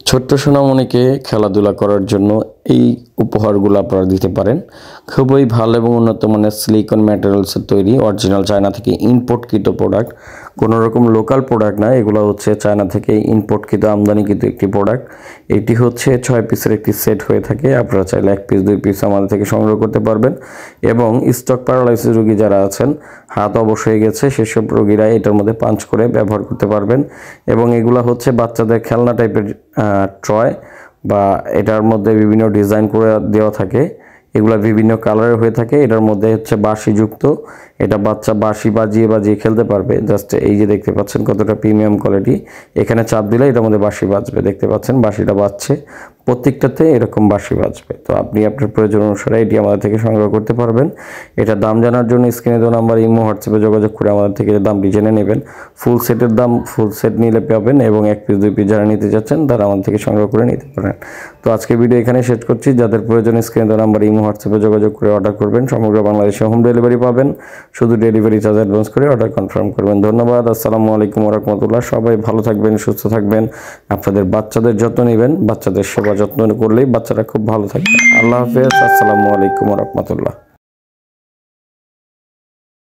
ছোট্ট সোনামণিকে খেলাধুলা করার জন্য এই উপহারগুলো আপনারা দিতে পারেন। খুবই ভালো এবং উন্নত মানের সিলিকন ম্যাটেরিয়ালসের তৈরি, অরিজিনাল চায়না থেকে ইম্পোর্টকৃত প্রোডাক্ট, কোনো রকম লোকাল প্রোডাক্ট না। এগুলো হচ্ছে চায়না থেকে ইম্পোর্টকৃত আমদানিকৃত একটি প্রোডাক্ট। এটি হচ্ছে 6 পিসের একটি সেট হয়ে থাকে। আপনারা চাইলে 1 পিস 2 পিস আমাদের থেকে সংগ্রহ করতে পারবেন। এবং স্টক প্যারালাইসিস রোগী যারা আছেন, হাত অবশ হয়ে গেছে, সেসব রোগীরা এটার মধ্যে পাঞ্চ করে ব্যবহার করতে পারবেন। এবং এগুলো হচ্ছে বাচ্চাদের খেলনা টাইপের ট্রয়, বা এটার মধ্যে বিভিন্ন ডিজাইন করে দেওয়া থাকে। এগুলা বিভিন্ন কালারের হয়ে থাকে। এটার মধ্যে হচ্ছে বাঁশি যুক্ত। এটা বাচ্চা বাঁশি বাজিয়ে বাজিয়ে খেলতে পারবে। জাস্ট এই যে দেখতে পাচ্ছেন কতটা প্রিমিয়াম কোয়ালিটি। এখানে চাপ দিলে এটার মধ্যে বাঁশি বাজবে, দেখতে পাচ্ছেন বাঁশিটা বাজছে, প্রত্যেকটাতে এরকম বাঁশি বাজবে। তো আপনি আপনার প্রয়োজন অনুসারে এটি আমাদের থেকে সংগ্রহ করতে পারবেন। এটা দাম জানার জন্য স্ক্রিনে দেওয়া নাম্বার ইমো হোয়াটসঅ্যাপে যোগাযোগ করে আমাদের থেকে দামটি জেনে নেবেন। ফুল সেটের দাম, ফুল সেট নিলে পাবেন, এবং 1 পিস 2 পিস যারা নিতে যাচ্ছেন তারা আমাদের থেকে সংগ্রহ করে নিতে পারেন। তো আজকে ভিডিও এখানে শেষ করছি। যাদের প্রয়োজন স্ক্রিনে দেওয়া নাম্বার ইমো হোয়াটসঅ্যাপে যোগাযোগ করে অর্ডার করবেন। সমগ্র বাংলাদেশে হোম ডেলিভারি পাবেন। শুধু ডেলিভারি চার্জ অ্যাডভান্স করে অর্ডার কনফার্ম করবেন। ধন্যবাদ। আসসালামু আলাইকুম ওয়া রাহমাতুল্লাহ। সবাই ভালো থাকবেন, সুস্থ থাকবেন। আপনাদের বাচ্চাদের যত্ন নেবেন। বাচ্চাদের সেবা যত্ন করলেই বাচ্চারা খুব ভালো থাকবে। আল্লাহ হাফেজ। আসসালামু আলাইকুম ওয়া রাহমাতুল্লাহ।